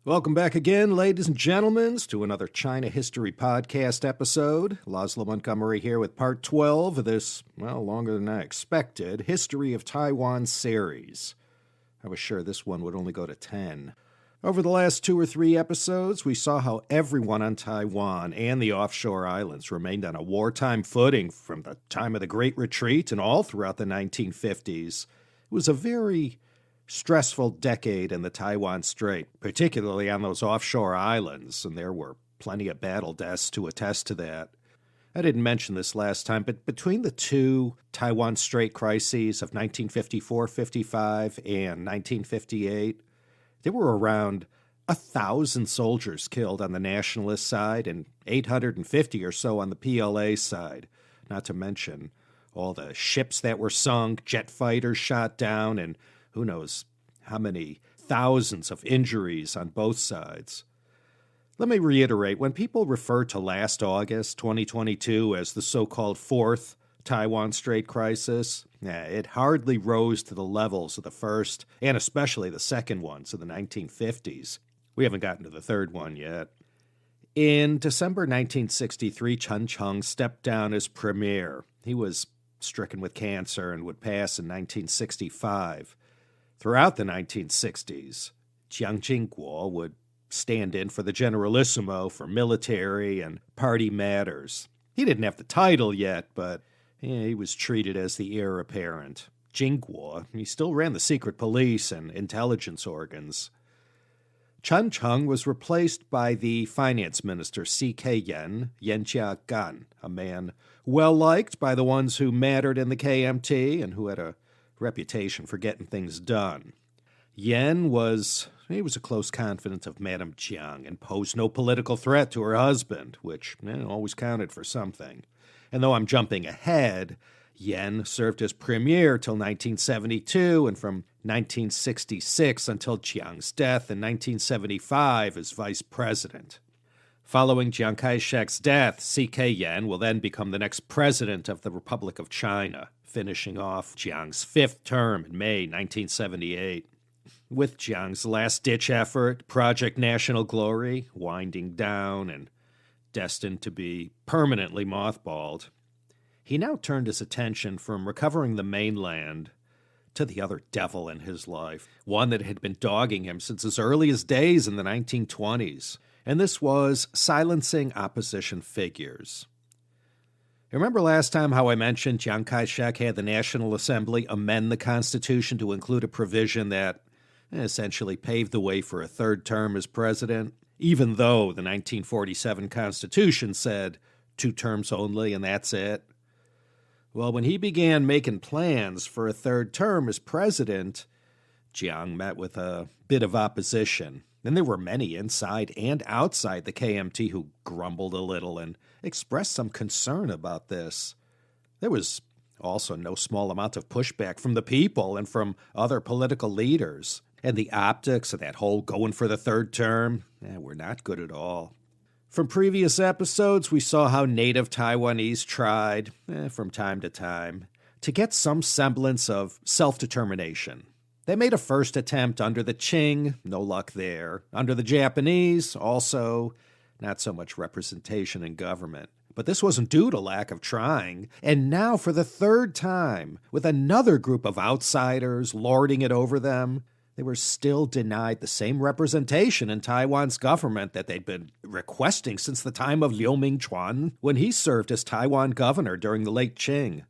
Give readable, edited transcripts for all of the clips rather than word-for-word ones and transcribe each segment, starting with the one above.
Welcome back again, ladies and gentlemen, to another China History Podcast episode. Laszlo Montgomery here with part 12 of this, longer than I expected, History of Taiwan series. I was sure this one would only go to 10. Over the last 2 or 3 episodes, we saw how everyone on Taiwan and the offshore islands remained on a wartime footing from the time of the Great Retreat and all throughout the 1950s. It was a very stressful decade in the Taiwan Strait, particularly on those offshore islands, and there were plenty of battle deaths to attest to that. I didn't mention this last time, but between the two Taiwan Strait crises of 1954-55 and 1958, there were around 1,000 soldiers killed on the nationalist side and 850 or so on the PLA side, not to mention all the ships that were sunk, jet fighters shot down, and who knows how many thousands of injuries on both sides. Let me reiterate, when people refer to last August 2022 as the so-called fourth Taiwan Strait crisis, it hardly rose to the levels of the first and especially the second ones of the 1950s. We haven't gotten to the third one yet. In December 1963, Chen Cheng stepped down as premier. He was stricken with cancer and would pass in 1965. Throughout the 1960s, Jiang Jingguo would stand in for the Generalissimo for military and party matters. He didn't have the title yet, but he was treated as the heir apparent. Jingguo, he still ran the secret police and intelligence organs. Chen Cheng was replaced by the finance minister C.K. Yen Jia-gan, a man well-liked by the ones who mattered in the KMT and who had a reputation for getting things done. Yen was a close confidant of Madame Jiang and posed no political threat to her husband, which always counted for something. And though I'm jumping ahead, Yen served as premier till 1972 and from 1966 until Chiang's death in 1975 as vice president. Following Chiang Kai-shek's death, C.K. Yen will then become the next president of the Republic of China, finishing off Chiang's 5th term in May 1978. With Chiang's last-ditch effort, Project National Glory, winding down and destined to be permanently mothballed, he now turned his attention from recovering the mainland to the other devil in his life, one that had been dogging him since his earliest days in the 1920s, and this was silencing opposition figures. Remember last time how I mentioned Chiang Kai-shek had the National Assembly amend the Constitution to include a provision that essentially paved the way for a third term as president, even though the 1947 Constitution said 2 terms only and that's it? Well, when he began making plans for a third term as president, Jiang met with a bit of opposition, and there were many inside and outside the KMT who grumbled a little and expressed some concern about this. There was also no small amount of pushback from the people and from other political leaders, and the optics of that whole going for the third term were not good at all. From previous episodes, we saw how native Taiwanese tried, from time to time, to get some semblance of self-determination. They made a first attempt under the Qing, no luck there. Under the Japanese, also not so much representation in government. But this wasn't due to lack of trying. And now for the third time, with another group of outsiders lording it over them, they were still denied the same representation in Taiwan's government that they'd been requesting since the time of Liu Mingchuan, when he served as Taiwan governor during the late Qing.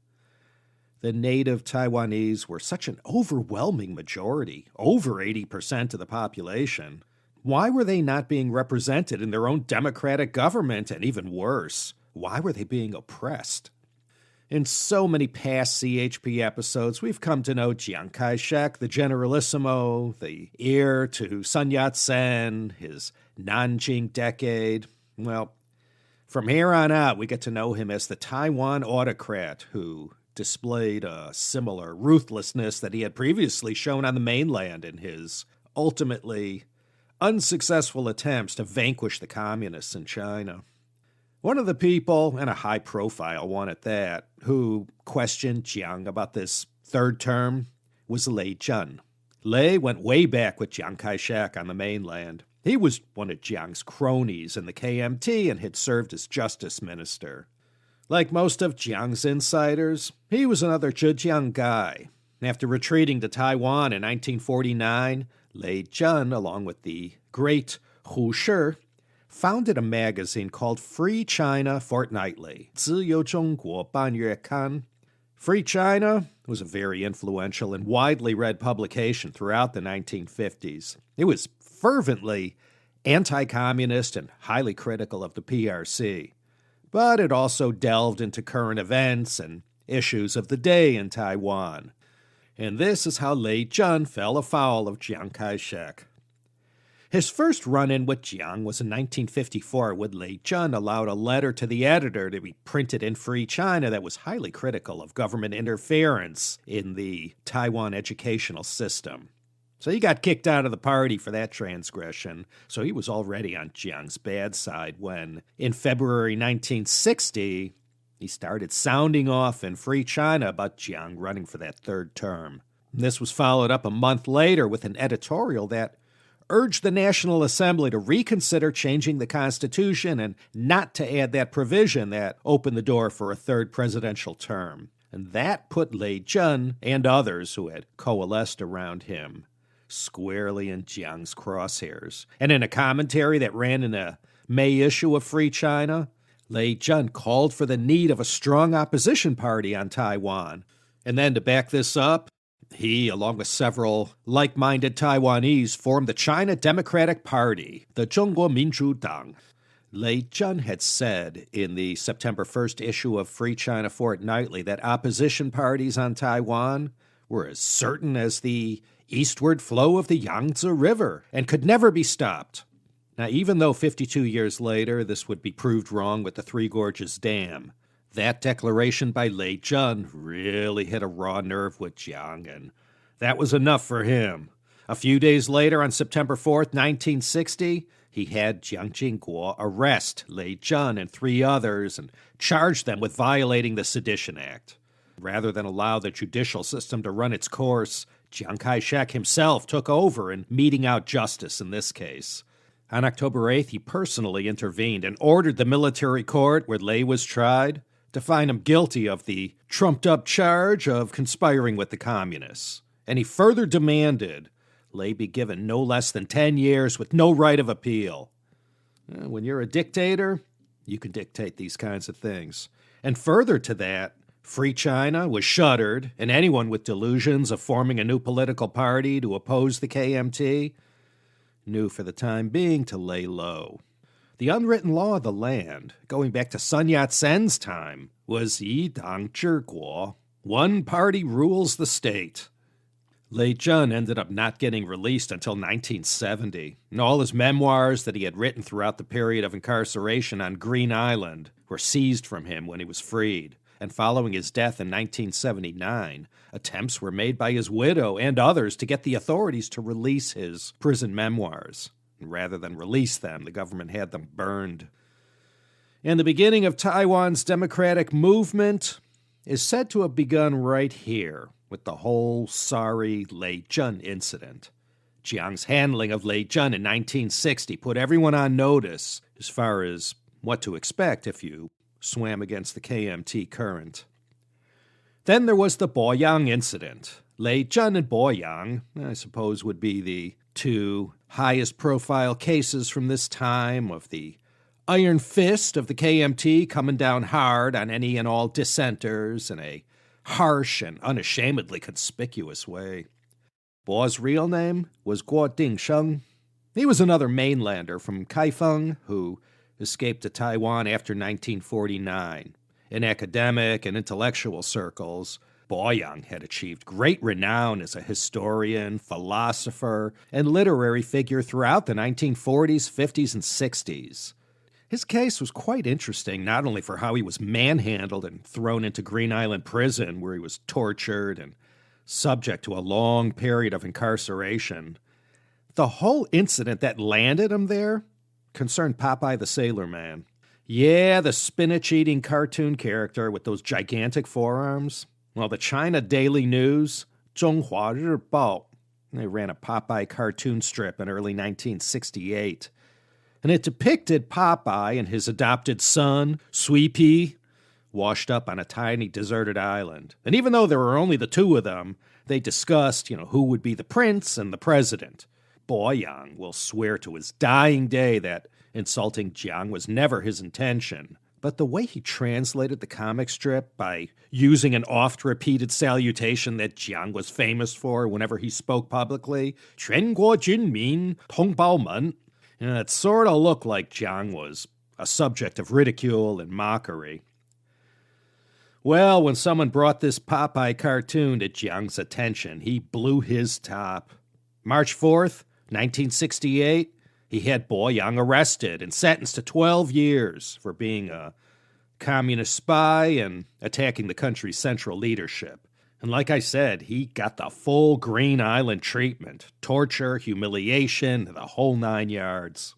The native Taiwanese were such an overwhelming majority, over 80% of the population. Why were they not being represented in their own democratic government? And even worse, why were they being oppressed? In so many past CHP episodes, we've come to know Chiang Kai-shek, the Generalissimo, the heir to Sun Yat-sen, his Nanjing decade. Well, from here on out, we get to know him as the Taiwan autocrat who displayed a similar ruthlessness that he had previously shown on the mainland in his ultimately unsuccessful attempts to vanquish the communists in China. One of the people, and a high-profile one at that, who questioned Jiang about this third term was Lei Jun. Lei went way back with Chiang Kai-shek on the mainland. He was one of Jiang's cronies in the KMT and had served as justice minister. Like most of Jiang's insiders, he was another Zhejiang guy. After retreating to Taiwan in 1949, Lei Jun, along with the great Hu Shi, founded a magazine called Free China Fortnightly, 自由中国半月刊. Free China was a very influential and widely read publication throughout the 1950s. It was fervently anti-communist and highly critical of the PRC. But it also delved into current events and issues of the day in Taiwan. And this is how Lei Jun fell afoul of Chiang Kai-shek. His first run-in with Chiang was in 1954 when Lei Jun allowed a letter to the editor to be printed in Free China that was highly critical of government interference in the Taiwan educational system. So he got kicked out of the party for that transgression, so he was already on Chiang's bad side when, in February 1960, he started sounding off in Free China about Chiang running for that third term. This was followed up a month later with an editorial that urged the National Assembly to reconsider changing the Constitution and not to add that provision that opened the door for a third presidential term. And that put Lei Jun and others who had coalesced around him squarely in Chiang's crosshairs. And in a commentary that ran in a May issue of Free China, Lei Jun called for the need of a strong opposition party on Taiwan. And then to back this up, he, along with several like-minded Taiwanese, formed the China Democratic Party, the 中国民主党. Lei Jun had said in the September 1st issue of Free China Fortnightly that opposition parties on Taiwan were as certain as the eastward flow of the Yangtze River and could never be stopped. Now, even though 52 years later this would be proved wrong with the Three Gorges Dam, that declaration by Lei Jun really hit a raw nerve with Chiang, and that was enough for him. A few days later, on September 4th, 1960, he had Jiang Jingguo arrest Lei Jun and 3 others and charge them with violating the Sedition Act. Rather than allow the judicial system to run its course, Chiang Kai-shek himself took over in meting out justice in this case. On October 8th, he personally intervened and ordered the military court where Lei was tried to find him guilty of the trumped-up charge of conspiring with the communists. And he further demanded Lei be given no less than 10 years with no right of appeal. When you're a dictator, you can dictate these kinds of things. And further to that, Free China was shuttered, and anyone with delusions of forming a new political party to oppose the KMT knew for the time being to lay low. The unwritten law of the land, going back to Sun Yat-sen's time, was 一党治国, one party rules the state. Lei Jun ended up not getting released until 1970, and all his memoirs that he had written throughout the period of incarceration on Green Island were seized from him when he was freed. And following his death in 1979, attempts were made by his widow and others to get the authorities to release his prison memoirs. Rather than release them, the government had them burned. And the beginning of Taiwan's democratic movement is said to have begun right here with the whole sorry Lei Jun incident. Chiang's handling of Lei Jun in 1960 put everyone on notice as far as what to expect if you swam against the KMT current. Then there was the Boyang incident. Lei Jun and Boyang, I suppose, would be the 2 highest profile cases from this time of the iron fist of the KMT coming down hard on any and all dissenters in a harsh and unashamedly conspicuous way. Bo's real name was Guo Dingsheng. He was another mainlander from Kaifeng who escaped to Taiwan after 1949. In academic and intellectual circles, Boyang had achieved great renown as a historian, philosopher, and literary figure throughout the 1940s, 50s, and 60s. His case was quite interesting, not only for how he was manhandled and thrown into Green Island Prison, where he was tortured and subject to a long period of incarceration. The whole incident that landed him there concerned Popeye the Sailor Man. Yeah, the spinach-eating cartoon character with those gigantic forearms. Well, the China Daily News, 中华日报, They ran a Popeye cartoon strip in early 1968. And it depicted Popeye and his adopted son, Sui Pea, washed up on a tiny deserted island. And even though there were only the two of them, they discussed, who would be the prince and the president. Boyang will swear to his dying day that insulting Jiang was never his intention. But the way he translated the comic strip by using an oft-repeated salutation that Jiang was famous for whenever he spoke publicly, 全国军民同胞们, it sort of looked like Jiang was a subject of ridicule and mockery. Well, when someone brought this Popeye cartoon to Jiang's attention, he blew his top. March 4th, 1968, he had Boyang arrested and sentenced to 12 years for being a communist spy and attacking the country's central leadership. And like I said, he got the full Green Island treatment, torture, humiliation, the whole 9 yards.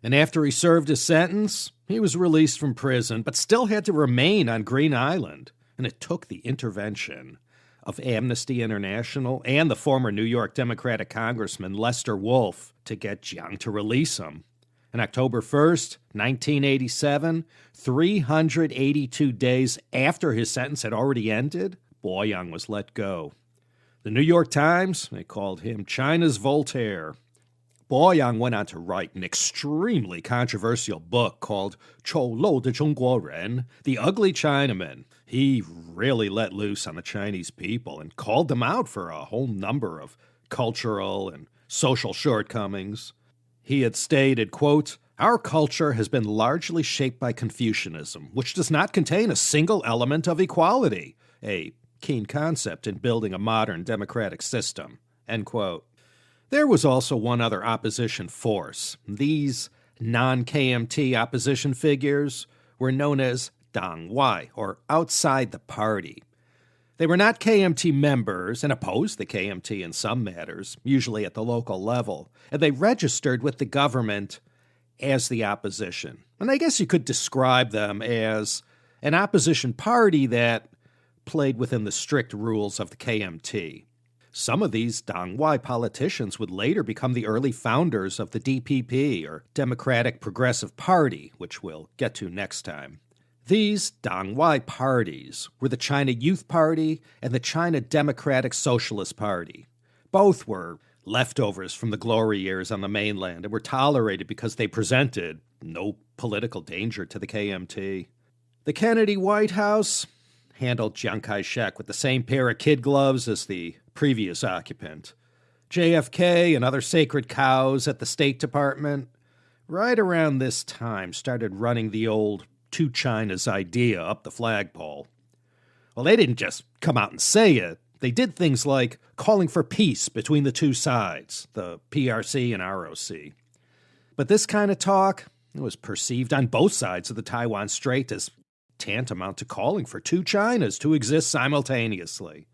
And after he served his sentence, he was released from prison, but still had to remain on Green Island. And it took the intervention of Amnesty International and the former New York Democratic Congressman Lester Wolf to get Jiang to release him. On October 1st, 1987, 382 days after his sentence had already ended, Boyang was let go. The New York Times, they called him China's Voltaire. Boyang went on to write an extremely controversial book called 丑陋的中国人, The Ugly Chinaman. He really let loose on the Chinese people and called them out for a whole number of cultural and social shortcomings. He had stated, quote, "Our culture has been largely shaped by Confucianism, which does not contain a single element of equality, a keen concept in building a modern democratic system," end quote. There was also one other opposition force. These non-KMT opposition figures were known as Dangwai, or outside the party. They were not KMT members and opposed the KMT in some matters, usually at the local level, and they registered with the government as the opposition. And I guess you could describe them as an opposition party that played within the strict rules of the KMT. Some of these Dangwai politicians would later become the early founders of the DPP, or Democratic Progressive Party, which we'll get to next time. These Dangwai parties were the China Youth Party and the China Democratic Socialist Party. Both were leftovers from the glory years on the mainland and were tolerated because they presented no political danger to the KMT. The Kennedy White House handled Chiang Kai-shek with the same pair of kid gloves as the previous occupant. JFK and other sacred cows at the State Department, right around this time, started running the old two Chinas idea up the flagpole. Well, they didn't just come out and say it. They did things like calling for peace between the two sides, the PRC and ROC. But this kind of talk was perceived on both sides of the Taiwan Strait as tantamount to calling for two Chinas to exist simultaneously.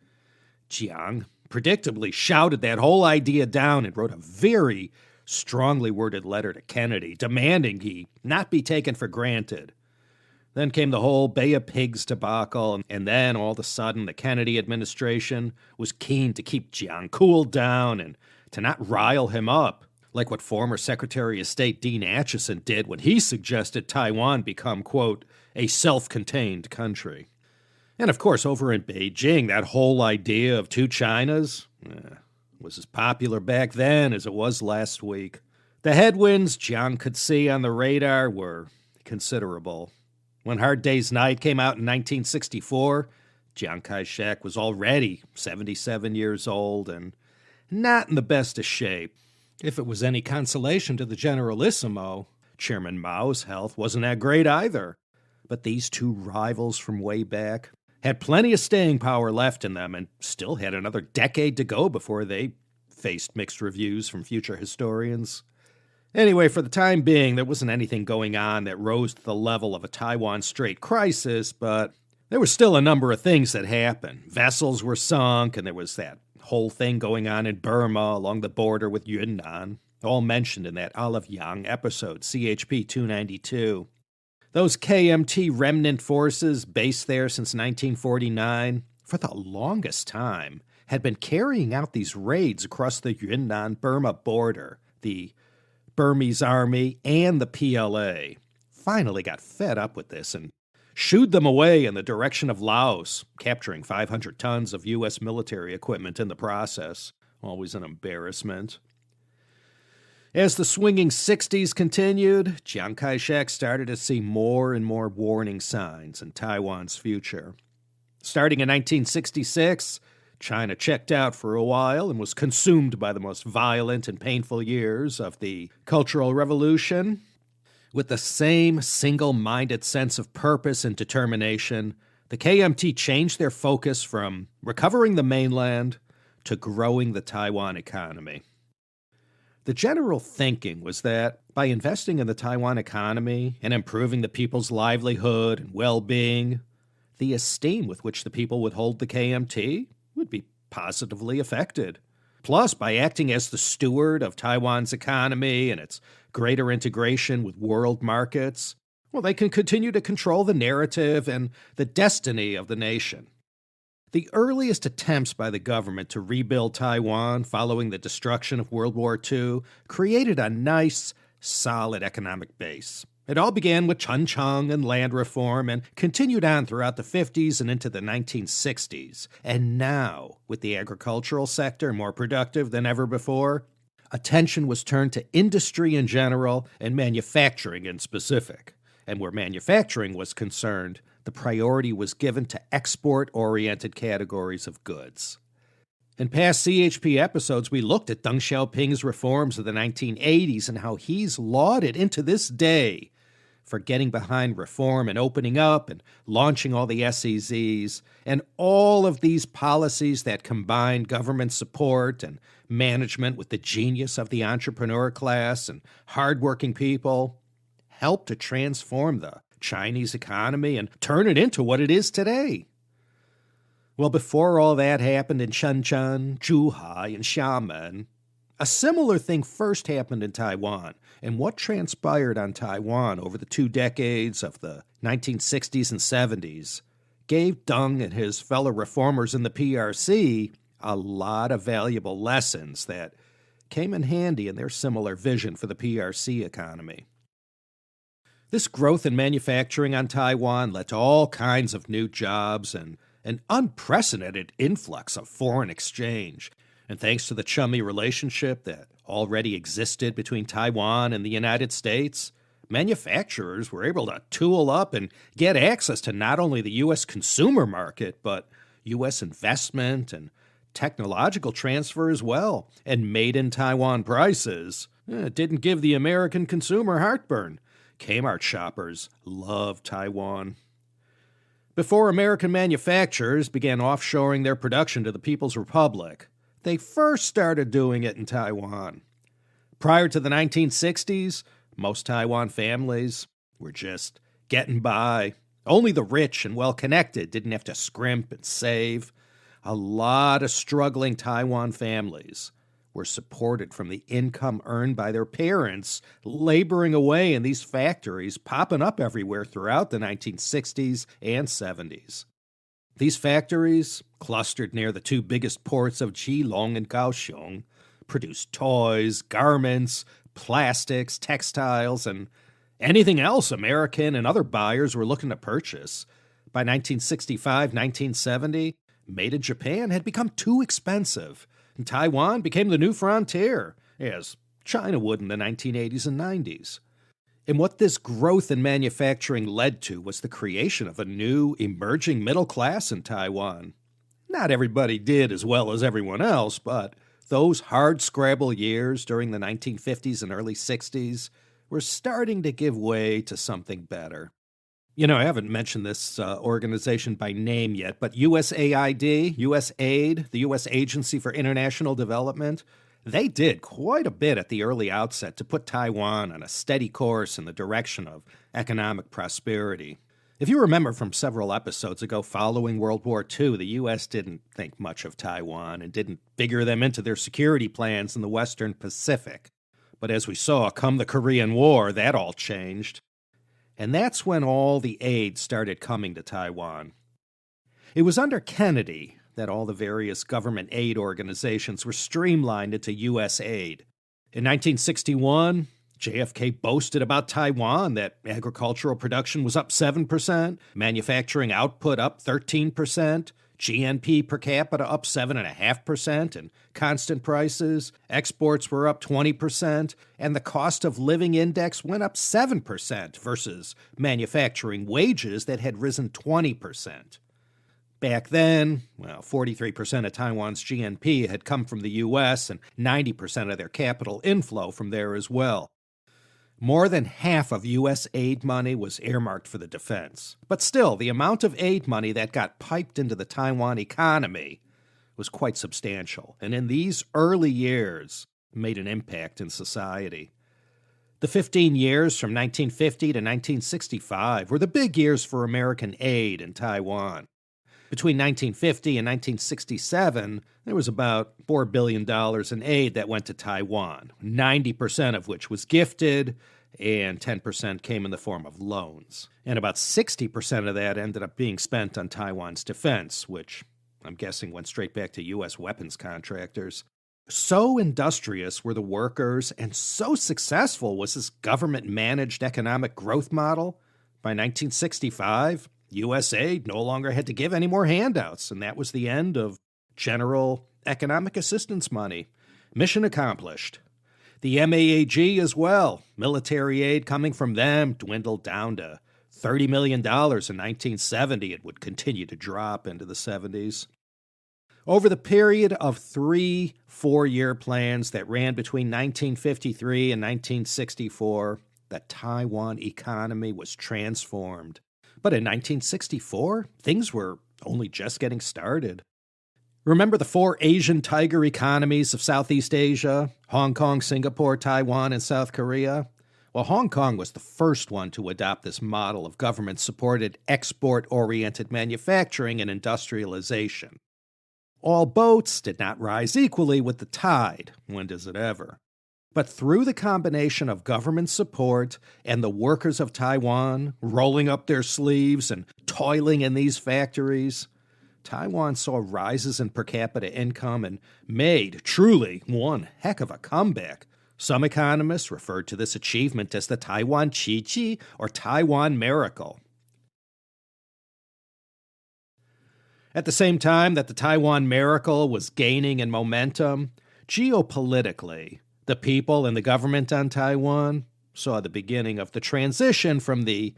Jiang predictably shouted that whole idea down and wrote a very strongly worded letter to Kennedy demanding he not be taken for granted. Then came the whole Bay of Pigs debacle, and then all of a sudden the Kennedy administration was keen to keep Jiang cooled down and to not rile him up, like what former Secretary of State Dean Acheson did when he suggested Taiwan become, quote, a self-contained country. And of course, over in Beijing, that whole idea of two Chinas was as popular back then as it was last week. The headwinds Jiang could see on the radar were considerable. When Hard Day's Night came out in 1964, Chiang Kai-shek was already 77 years old and not in the best of shape. If it was any consolation to the Generalissimo, Chairman Mao's health wasn't that great either. But these two rivals from way back had plenty of staying power left in them and still had another decade to go before they faced mixed reviews from future historians. Anyway, for the time being, there wasn't anything going on that rose to the level of a Taiwan Strait crisis, but there was still a number of things that happened. Vessels were sunk, and there was that whole thing going on in Burma along the border with Yunnan, all mentioned in that Olive Young episode, CHP 292. Those KMT remnant forces based there since 1949, for the longest time, had been carrying out these raids across the Yunnan-Burma border. The Burmese army and the PLA finally got fed up with this and shooed them away in the direction of Laos, capturing 500 tons of U.S. military equipment in the process. Always an embarrassment. As the swinging 60s continued, Chiang Kai-shek started to see more and more warning signs in Taiwan's future. Starting in 1966, China checked out for a while and was consumed by the most violent and painful years of the Cultural Revolution. With the same single-minded sense of purpose and determination, the KMT changed their focus from recovering the mainland to growing the Taiwan economy. The general thinking was that by investing in the Taiwan economy and improving the people's livelihood and well-being, the esteem with which the people would hold the KMT would be positively affected. Plus, by acting as the steward of Taiwan's economy and its greater integration with world markets, well, they can continue to control the narrative and the destiny of the nation. The earliest attempts by the government to rebuild Taiwan following the destruction of World War II created a nice, solid economic base. It all began with Chuncheong and land reform and continued on throughout the 50s and into the 1960s. And now, with the agricultural sector more productive than ever before, attention was turned to industry in general and manufacturing in specific. And where manufacturing was concerned, the priority was given to export-oriented categories of goods. In past CHP episodes, we looked at Deng Xiaoping's reforms of the 1980s and how he's lauded into this day for getting behind reform and opening up and launching all the SEZs and all of these policies that combine government support and management with the genius of the entrepreneur class and hardworking people helped to transform the Chinese economy and turn it into what it is today. Well, before all that happened in Shenzhen, Zhuhai, and Xiamen, a similar thing first happened in Taiwan, and what transpired on Taiwan over the 2 decades of the 1960s and 70s gave Deng and his fellow reformers in the PRC a lot of valuable lessons that came in handy in their similar vision for the PRC economy. This growth in manufacturing on Taiwan led to all kinds of new jobs and an unprecedented influx of foreign exchange. And thanks to the chummy relationship that already existed between Taiwan and the United States, manufacturers were able to tool up and get access to not only the U.S. consumer market, but U.S. investment and technological transfer as well. And made-in-Taiwan prices didn't give the American consumer heartburn. Kmart shoppers love Taiwan. Before American manufacturers began offshoring their production to the People's Republic, they first started doing it in Taiwan. Prior to the 1960s, most Taiwan families were just getting by. Only the rich and well-connected didn't have to scrimp and save. A lot of struggling Taiwan families were supported from the income earned by their parents, laboring away in these factories popping up everywhere throughout the 1960s and 70s. These factories, clustered near the 2 biggest ports of Keelung and Kaohsiung, produced toys, garments, plastics, textiles, and anything else American and other buyers were looking to purchase. By 1965-1970, made in Japan had become too expensive, and Taiwan became the new frontier, as China would in the 1980s and 90s. And what this growth in manufacturing led to was the creation of a new, emerging middle class in Taiwan. Not everybody did as well as everyone else, but those hard-scrabble years during the 1950s and early 60s were starting to give way to something better. You know, I haven't mentioned this organization by name yet, but USAID, USAID, the U.S. Agency for International Development, they did quite a bit at the early outset to put Taiwan on a steady course in the direction of economic prosperity. If you remember from several episodes ago, following World War II, the U.S. didn't think much of Taiwan and didn't figure them into their security plans in the Western Pacific. But as we saw, come the Korean War, that all changed. And that's when all the aid started coming to Taiwan. It was under Kennedy that all the various government aid organizations were streamlined into U.S. aid. In 1961, JFK boasted about Taiwan that agricultural production was up 7%, manufacturing output up 13%, GNP per capita up 7.5% in constant prices, exports were up 20%, and the cost of living index went up 7% versus manufacturing wages that had risen 20%. Back then, 43% of Taiwan's GNP had come from the U.S. and 90% of their capital inflow from there as well. More than half of U.S. aid money was earmarked for the defense. But still, the amount of aid money that got piped into the Taiwan economy was quite substantial, and in these early years, made an impact in society. The 15 years from 1950 to 1965 were the big years for American aid in Taiwan. Between 1950 and 1967, there was about $4 billion in aid that went to Taiwan, 90% of which was gifted, and 10% came in the form of loans. And about 60% of that ended up being spent on Taiwan's defense, which I'm guessing went straight back to U.S. weapons contractors. So industrious were the workers, and so successful was this government-managed economic growth model. By 1965, U.S. aid no longer had to give any more handouts, and that was the end of general economic assistance money. Mission accomplished. The MAAG as well, military aid coming from them, dwindled down to $30 million in 1970. It would continue to drop into the 70s. Over the period of 3 4-year plans that ran between 1953 and 1964, the Taiwan economy was transformed. But in 1964, things were only just getting started. Remember the 4 Asian tiger economies of Southeast Asia? Hong Kong, Singapore, Taiwan, and South Korea? Well, Hong Kong was the first one to adopt this model of government-supported, export-oriented manufacturing and industrialization. All boats did not rise equally with the tide. When does it ever? But through the combination of government support and the workers of Taiwan rolling up their sleeves and toiling in these factories, Taiwan saw rises in per capita income and made, truly, one heck of a comeback. Some economists referred to this achievement as the Taiwan Qiji, or Taiwan Miracle. At the same time that the Taiwan Miracle was gaining in momentum, geopolitically, the people and the government on Taiwan saw the beginning of the transition from the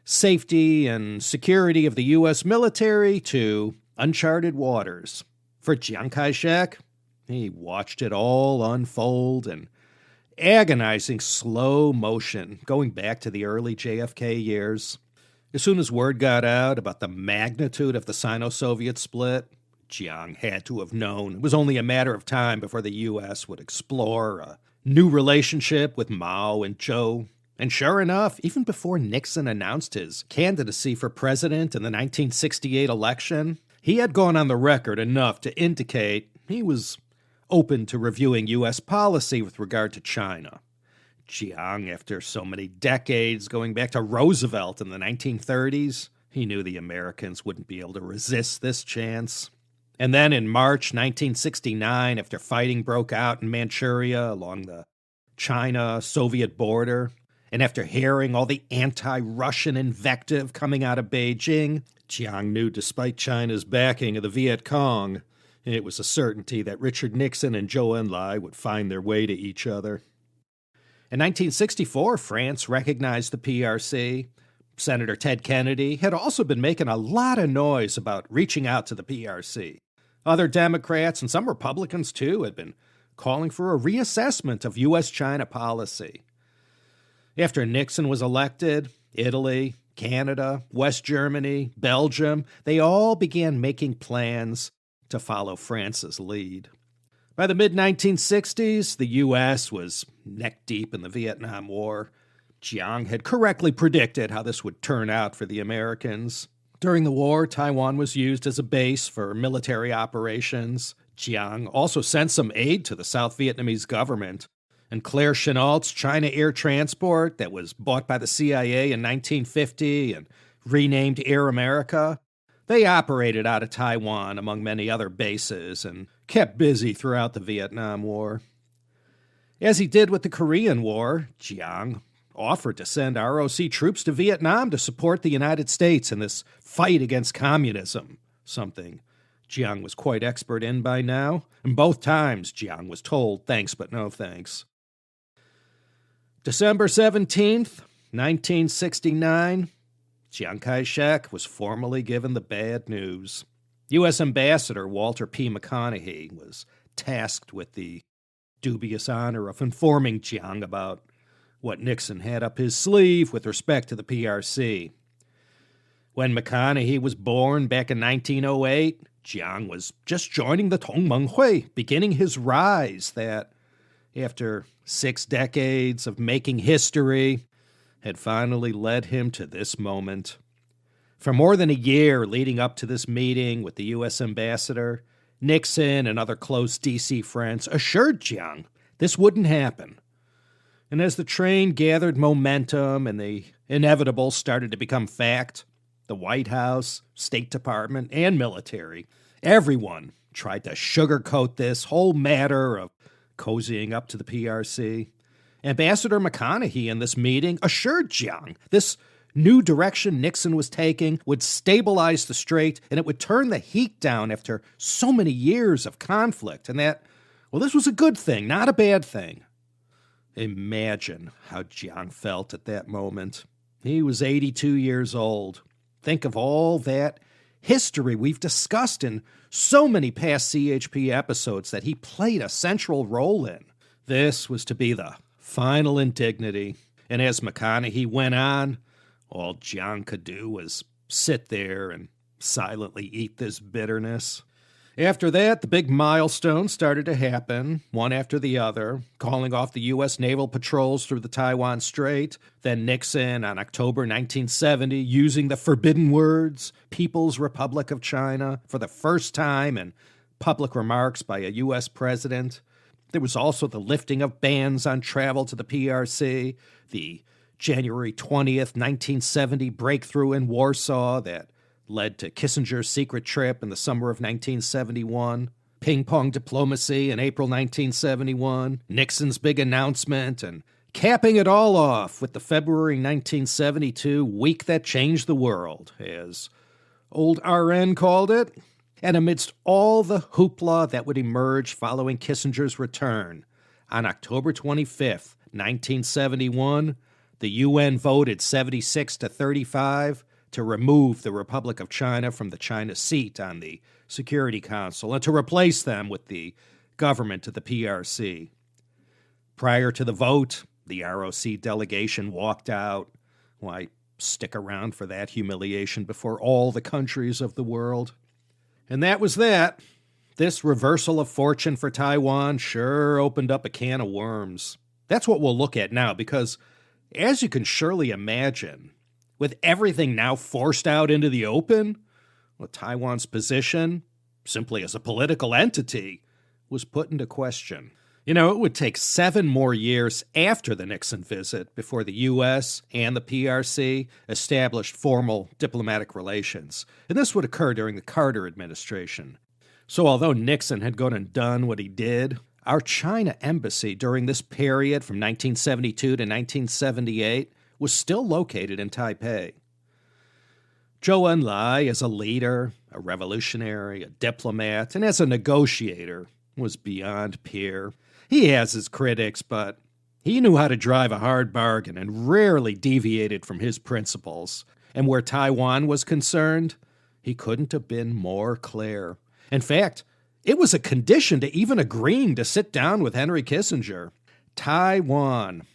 safety and security of the U.S. military to uncharted waters. For Chiang Kai-shek, he watched it all unfold in agonizing slow motion, going back to the early JFK years. As soon as word got out about the magnitude of the Sino-Soviet Split, Chiang had to have known it was only a matter of time before the U.S. would explore a new relationship with Mao and Zhou. And sure enough, even before Nixon announced his candidacy for president in the 1968 election, he had gone on the record enough to indicate he was open to reviewing U.S. policy with regard to China. Chiang, after so many decades, going back to Roosevelt in the 1930s, he knew the Americans wouldn't be able to resist this chance. And then in March 1969, after fighting broke out in Manchuria along the China-Soviet border, and after hearing all the anti-Russian invective coming out of Beijing, Chiang knew despite China's backing of the Viet Cong, it was a certainty that Richard Nixon and Zhou Enlai would find their way to each other. In 1964, France recognized the PRC. Senator Ted Kennedy had also been making a lot of noise about reaching out to the PRC. Other Democrats and some Republicans, too, had been calling for a reassessment of U.S.-China policy. After Nixon was elected, Italy, Canada, West Germany, Belgium, they all began making plans to follow France's lead. By the mid-1960s, the U.S. was neck-deep in the Vietnam War. Chiang had correctly predicted how this would turn out for the Americans. During the war, Taiwan was used as a base for military operations. Chiang also sent some aid to the South Vietnamese government. And Claire Chennault's China Air Transport that was bought by the CIA in 1950 and renamed Air America, They operated out of Taiwan, among many other bases, and kept busy throughout the Vietnam War. As he did with the Korean War, Chiang offered to send ROC troops to Vietnam to support the United States in this fight against communism, something Chiang was quite expert in by now, and both times Chiang was told thanks but no thanks. December 17th, 1969, Chiang Kai-shek was formally given the bad news. U.S. Ambassador Walter P. McConaughey was tasked with the dubious honor of informing Chiang about what Nixon had up his sleeve with respect to the PRC. When McConaughey was born back in 1908, Chiang was just joining the Tongmenghui, beginning his rise that, after 6 decades of making history, had finally led him to this moment. For more than a year leading up to this meeting with the U.S. ambassador, Nixon and other close D.C. friends assured Chiang this wouldn't happen. And as the train gathered momentum and the inevitable started to become fact, the White House, State Department, and military, everyone tried to sugarcoat this whole matter of cozying up to the PRC. Ambassador McConaughey in this meeting assured Chiang this new direction Nixon was taking would stabilize the strait and it would turn the heat down after so many years of conflict, and that, well, this was a good thing, not a bad thing. Imagine how Chiang felt at that moment. He was 82 years old. Think of all that history we've discussed in so many past CHP episodes that he played a central role in. This was to be the final indignity, and as McConaughey went on, all Chiang could do was sit there and silently eat this bitterness. After that, the big milestones started to happen, one after the other, calling off the U.S. naval patrols through the Taiwan Strait, then Nixon on October 1970 using the forbidden words, People's Republic of China, for the first time in public remarks by a U.S. president. There was also the lifting of bans on travel to the PRC, the January 20th, 1970 breakthrough in Warsaw that led to Kissinger's secret trip in the summer of 1971, ping-pong diplomacy in April 1971, Nixon's big announcement, and capping it all off with the February 1972 week that changed the world, as old RN called it. And amidst all the hoopla that would emerge following Kissinger's return, on October 25th, 1971, the UN voted 76-35 to remove the Republic of China from the China seat on the Security Council and to replace them with the government of the PRC. Prior to the vote, the ROC delegation walked out. Why stick around for that humiliation before all the countries of the world? And that was that. This reversal of fortune for Taiwan sure opened up a can of worms. That's what we'll look at now, because as you can surely imagine, with everything now forced out into the open, well, Taiwan's position, simply as a political entity, was put into question. You know, it would take 7 more years after the Nixon visit before the U.S. and the PRC established formal diplomatic relations, and this would occur during the Carter administration. So although Nixon had gone and done what he did, our China embassy during this period from 1972 to 1978 was still located in Taipei. Zhou Enlai, as a leader, a revolutionary, a diplomat, and as a negotiator, was beyond peer. He has his critics, but he knew how to drive a hard bargain and rarely deviated from his principles. And where Taiwan was concerned, he couldn't have been more clear. In fact, it was a condition to even agreeing to sit down with Henry Kissinger. Taiwan.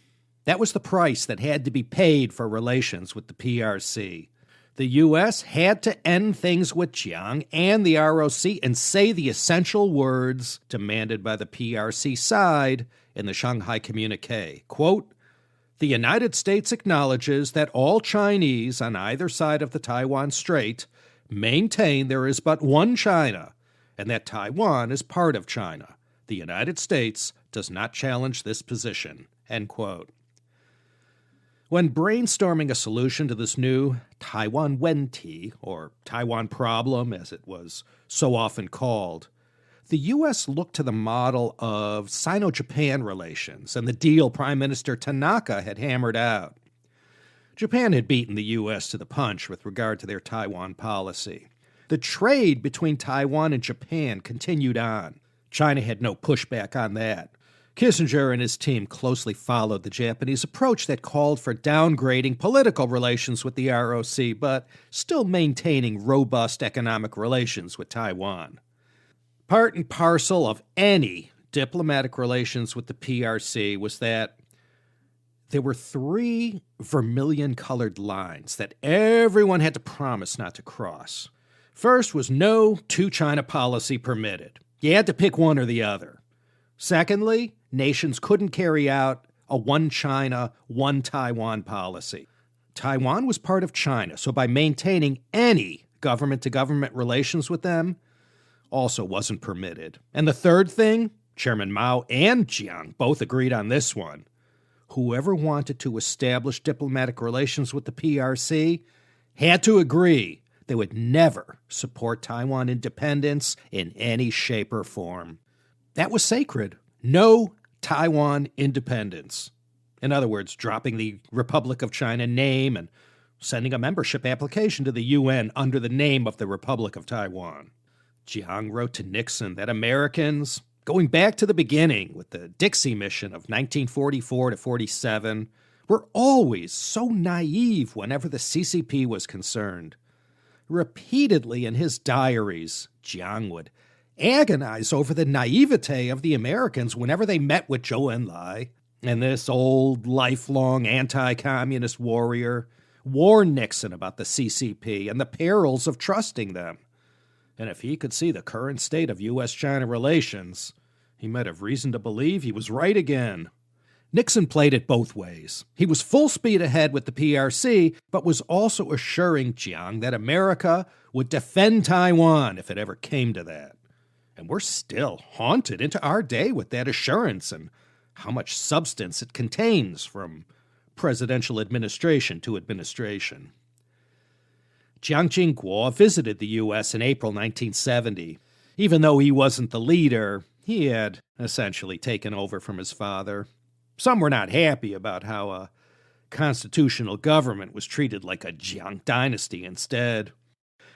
That was the price that had to be paid for relations with the PRC. The U.S. had to end things with Chiang and the ROC and say the essential words demanded by the PRC side in the Shanghai Communique. Quote, "The United States acknowledges that all Chinese on either side of the Taiwan Strait maintain there is but one China and that Taiwan is part of China. The United States does not challenge this position." End quote. When brainstorming a solution to this new Taiwan Wenti, or Taiwan Problem as it was so often called, the U.S. looked to the model of Sino-Japan relations and the deal Prime Minister Tanaka had hammered out. Japan had beaten the U.S. to the punch with regard to their Taiwan policy. The trade between Taiwan and Japan continued on. China had no pushback on that. Kissinger and his team closely followed the Japanese approach that called for downgrading political relations with the ROC, but still maintaining robust economic relations with Taiwan. Part and parcel of any diplomatic relations with the PRC was that there were 3 vermilion-colored lines that everyone had to promise not to cross. First was no two-China policy permitted. You had to pick one or the other. Secondly, nations couldn't carry out a one China, one Taiwan policy. Taiwan was part of China, so by maintaining any government-to-government relations with them also wasn't permitted. And the third thing, Chairman Mao and Chiang both agreed on this one. Whoever wanted to establish diplomatic relations with the PRC had to agree they would never support Taiwan independence in any shape or form. That was sacred. No Taiwan independence. In other words, dropping the Republic of China name and sending a membership application to the UN under the name of the Republic of Taiwan. Chiang wrote to Nixon that Americans, going back to the beginning with the Dixie mission of 1944 to 47, were always so naive whenever the CCP was concerned. Repeatedly in his diaries, Chiang would agonize over the naivete of the Americans whenever they met with Zhou Enlai, and this old, lifelong anti-communist warrior warned Nixon about the CCP and the perils of trusting them. And if he could see the current state of U.S.-China relations, he might have reason to believe he was right again. Nixon played it both ways. He was full speed ahead with the PRC, but was also assuring Chiang that America would defend Taiwan if it ever came to that. And we're still haunted into our day with that assurance and how much substance it contains from presidential administration to administration. Jiang Jingguo visited the U.S. in April 1970. Even though he wasn't the leader, he had essentially taken over from his father. Some were not happy about how a constitutional government was treated like a Jiang dynasty instead.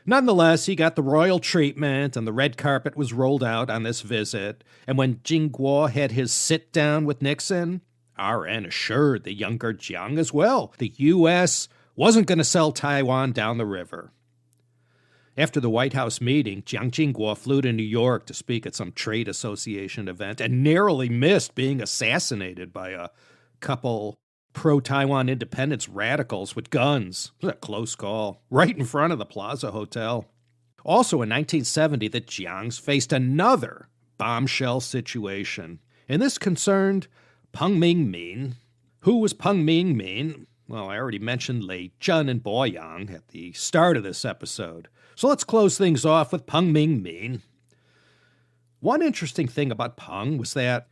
Nonetheless, he got the royal treatment and the red carpet was rolled out on this visit, and when Jingguo had his sit-down with Nixon, RN assured the younger Jiang as well the U.S. wasn't going to sell Taiwan down the river. After the White House meeting, Jiang Jingguo flew to New York to speak at some trade association event and narrowly missed being assassinated by a couple pro-Taiwan independence radicals with guns. It was a close call, right in front of the Plaza Hotel. Also in 1970, the Jiangs faced another bombshell situation, and this concerned Peng Mingmin. Who was Peng Mingmin? Well, I already mentioned Lei Zhen and Boyang at the start of this episode. So let's close things off with Peng Mingmin. One interesting thing about Peng was that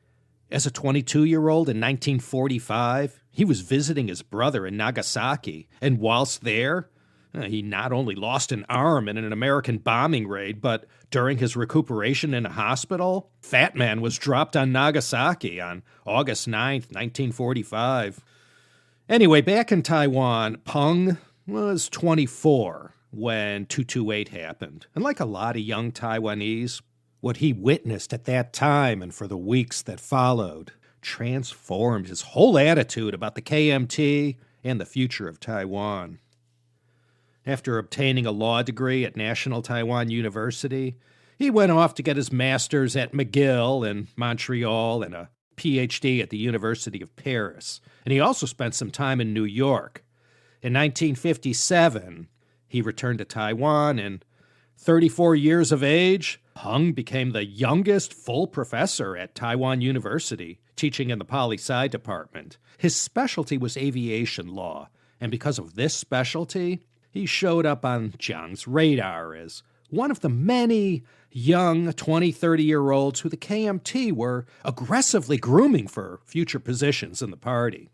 as a 22-year-old in 1945, he was visiting his brother in Nagasaki, and whilst there, he not only lost an arm in an American bombing raid, but during his recuperation in a hospital, Fat Man was dropped on Nagasaki on August 9th, 1945. Anyway, back in Taiwan, Peng was 24 when 228 happened. And like a lot of young Taiwanese, what he witnessed at that time and for the weeks that followed transformed his whole attitude about the KMT and the future of Taiwan. After obtaining a law degree at National Taiwan University, he went off to get his master's at McGill in Montreal and a PhD at the University of Paris. And he also spent some time in New York. In 1957, he returned to Taiwan, and 34 years of age, Peng became the youngest full professor at Taiwan University, teaching in the poli-sci department. His specialty was aviation law, and because of this specialty, he showed up on Jiang's radar as one of the many young 20, 30-year-olds who the KMT were aggressively grooming for future positions in the party.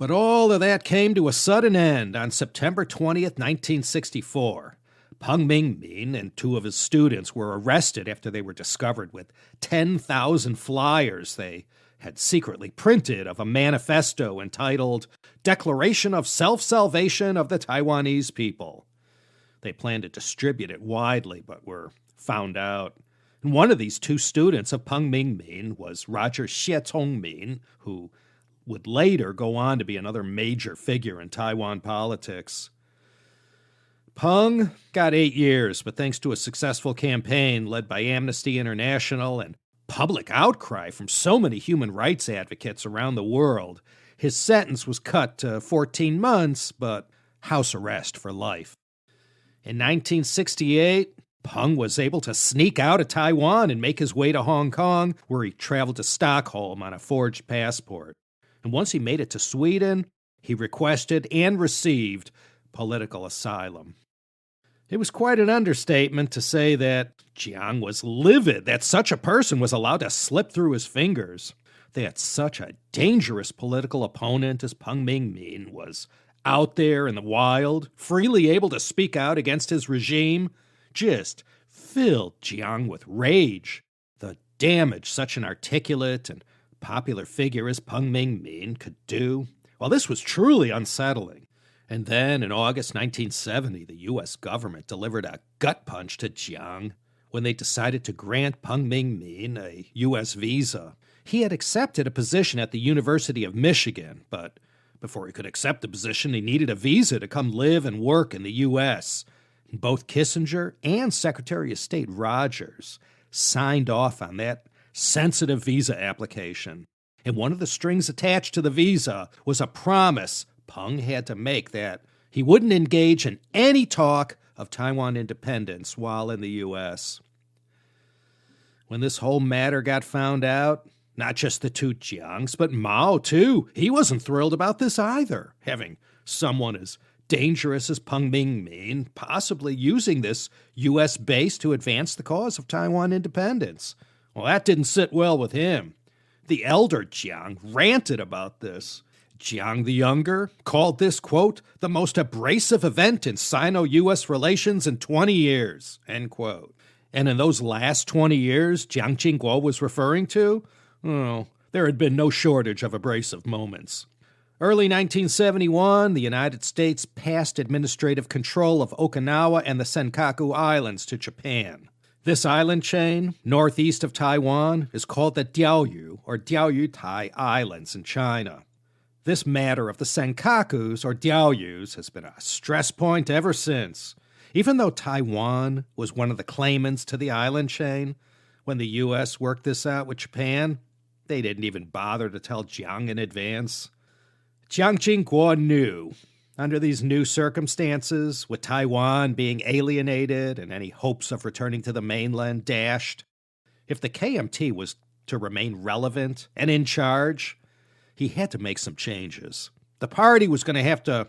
But all of that came to a sudden end on September 20th, 1964. Peng Mingmin and two of his students were arrested after they were discovered with 10,000 flyers they had secretly printed of a manifesto entitled Declaration of Self-Salvation of the Taiwanese People. They planned to distribute it widely, but were found out. And one of these two students of Peng Mingmin was Roger Xie-Tongmin, who would later go on to be another major figure in Taiwan politics. Peng got 8 years, but thanks to a successful campaign led by Amnesty International and public outcry from so many human rights advocates around the world, his sentence was cut to 14 months, but house arrest for life. In 1968, Peng was able to sneak out of Taiwan and make his way to Hong Kong, where he traveled to Stockholm on a forged passport. And once he made it to Sweden, he requested and received political asylum. It was quite an understatement to say that Chiang was livid that such a person was allowed to slip through his fingers, that such a dangerous political opponent as Peng Mingmin was out there in the wild, freely able to speak out against his regime, just filled Chiang with rage. The damage such an articulate and popular figure as Peng Mingmin could do, well, this was truly unsettling. And then, in August 1970, the U.S. government delivered a gut punch to Chiang when they decided to grant Peng Mingmin a U.S. visa. He had accepted a position at the University of Michigan, but before he could accept the position, he needed a visa to come live and work in the U.S. Both Kissinger and Secretary of State Rogers signed off on that sensitive visa application. And one of the strings attached to the visa was a promise Peng had to make that he wouldn't engage in any talk of Taiwan independence while in the U.S. When this whole matter got found out, not just the two Chiangs, but Mao, too, he wasn't thrilled about this either, having someone as dangerous as Peng Mingmin possibly using this U.S. base to advance the cause of Taiwan independence. Well, that didn't sit well with him. The elder Chiang ranted about this. Chiang the Younger called this, quote, the most abrasive event in Sino-U.S. relations in 20 years, end quote. And in those last 20 years Jiang Jingguo was referring to, there had been no shortage of abrasive moments. Early 1971, the United States passed administrative control of Okinawa and the Senkaku Islands to Japan. This island chain, northeast of Taiwan, is called the Diaoyu, or Diaoyu-Tai Islands in China. This matter of the Senkakus, or Diaoyus, has been a stress point ever since. Even though Taiwan was one of the claimants to the island chain, when the U.S. worked this out with Japan, they didn't even bother to tell Jiang in advance. Jiang Jingguo knew, under these new circumstances, with Taiwan being alienated and any hopes of returning to the mainland dashed, if the KMT was to remain relevant and in charge, he had to make some changes. The party was going to have to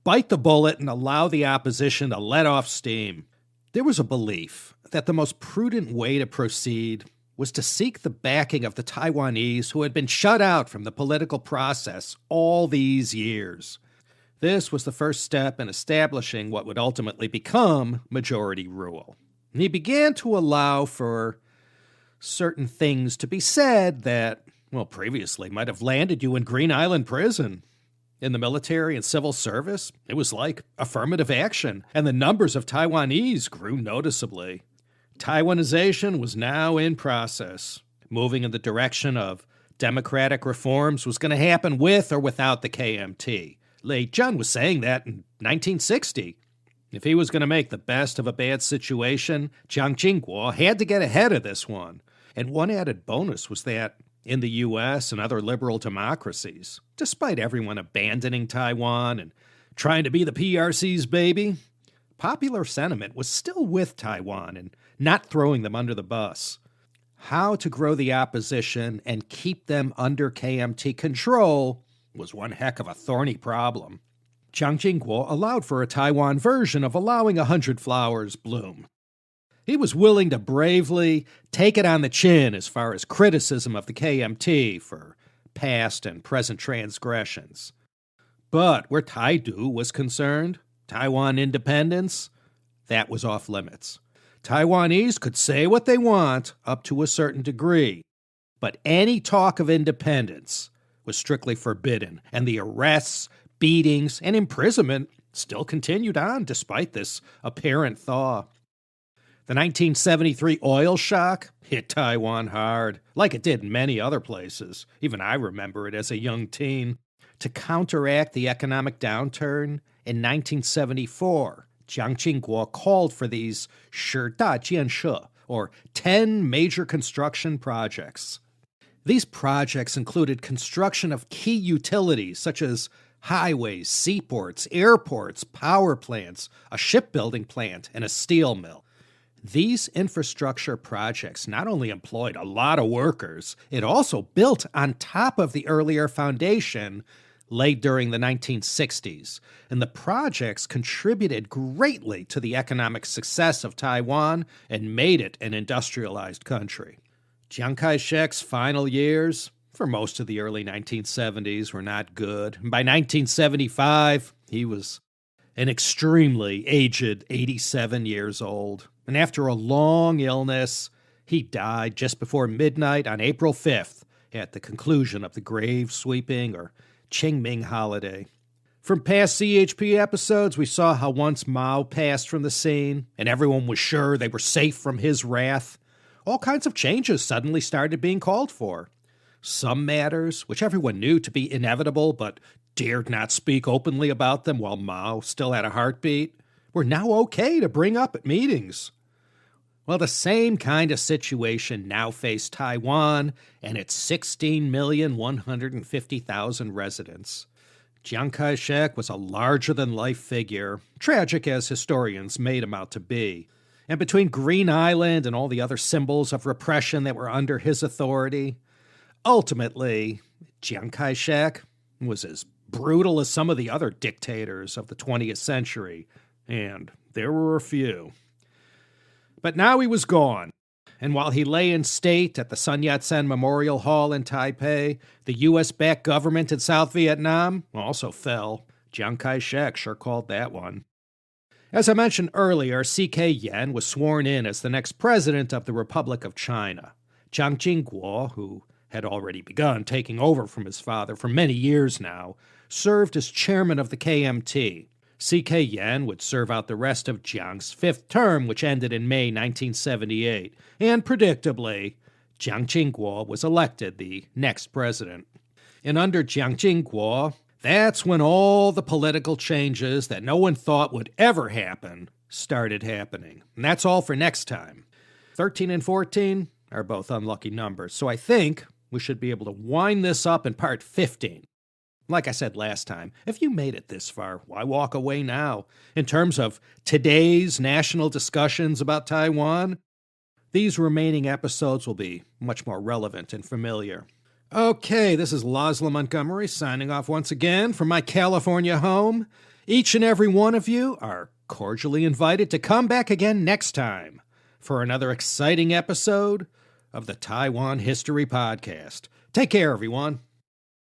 bite the bullet and allow the opposition to let off steam. There was a belief that the most prudent way to proceed was to seek the backing of the Taiwanese who had been shut out from the political process all these years. This was the first step in establishing what would ultimately become majority rule. And he began to allow for certain things to be said that, previously might have landed you in Green Island prison. In the military and civil service, it was like affirmative action, and the numbers of Taiwanese grew noticeably. Taiwanization was now in process. Moving in the direction of democratic reforms was going to happen with or without the KMT. Lei Jun was saying that in 1960. If he was going to make the best of a bad situation, Jiang Jingguo had to get ahead of this one. And one added bonus was that in the U.S. and other liberal democracies, despite everyone abandoning Taiwan and trying to be the PRC's baby, popular sentiment was still with Taiwan and not throwing them under the bus. How to grow the opposition and keep them under KMT control was one heck of a thorny problem. Jiang Jingguo allowed for a Taiwan version of allowing 100 flowers bloom. He was willing to bravely take it on the chin as far as criticism of the KMT for past and present transgressions. But where Taidu was concerned, Taiwan independence, that was off limits. Taiwanese could say what they want up to a certain degree, but any talk of independence was strictly forbidden, and the arrests, beatings, and imprisonment still continued on despite this apparent thaw. The 1973 oil shock hit Taiwan hard, like it did in many other places. Even I remember it as a young teen. To counteract the economic downturn, in 1974, Chiang Kai-shek called for these 10大建设, or 10 major construction projects. These projects included construction of key utilities such as highways, seaports, airports, power plants, a shipbuilding plant, and a steel mill. These infrastructure projects not only employed a lot of workers, it also built on top of the earlier foundation laid during the 1960s, and the projects contributed greatly to the economic success of Taiwan and made it an industrialized country. Chiang Kai-shek's final years, for most of the early 1970s, were not good. By 1975, he was an extremely aged 87 years old. And after a long illness, he died just before midnight on April 5th at the conclusion of the grave-sweeping or Qingming holiday. From past CHP episodes, we saw how once Mao passed from the scene and everyone was sure they were safe from his wrath, all kinds of changes suddenly started being called for. Some matters, which everyone knew to be inevitable but dared not speak openly about them while Mao still had a heartbeat, were now okay to bring up at meetings. Well, the same kind of situation now faced Taiwan and its 16,150,000 residents. Chiang Kai-shek was a larger-than-life figure, tragic as historians made him out to be. And between Green Island and all the other symbols of repression that were under his authority, ultimately, Chiang Kai-shek was as brutal as some of the other dictators of the 20th century, and there were a few. But now he was gone, and while he lay in state at the Sun Yat-sen Memorial Hall in Taipei, the U.S.-backed government in South Vietnam also fell. Chiang Kai-shek sure called that one. As I mentioned earlier, C.K. Yen was sworn in as the next president of the Republic of China. Chiang Ching-kuo, who had already begun taking over from his father for many years now, served as chairman of the KMT. C.K. Yen would serve out the rest of Jiang's fifth term, which ended in May 1978, and predictably, Chiang Ching-kuo was elected the next president. And under Chiang Ching-kuo, that's when all the political changes that no one thought would ever happen started happening. And that's all for next time. 13 and 14 are both unlucky numbers, so I think we should be able to wind this up in part 15. Like I said last time, if you made it this far, why walk away now? In terms of today's national discussions about Taiwan, these remaining episodes will be much more relevant and familiar. Okay, this is Laszlo Montgomery signing off once again from my California home. Each and every one of you are cordially invited to come back again next time for another exciting episode of the Taiwan History Podcast. Take care, everyone.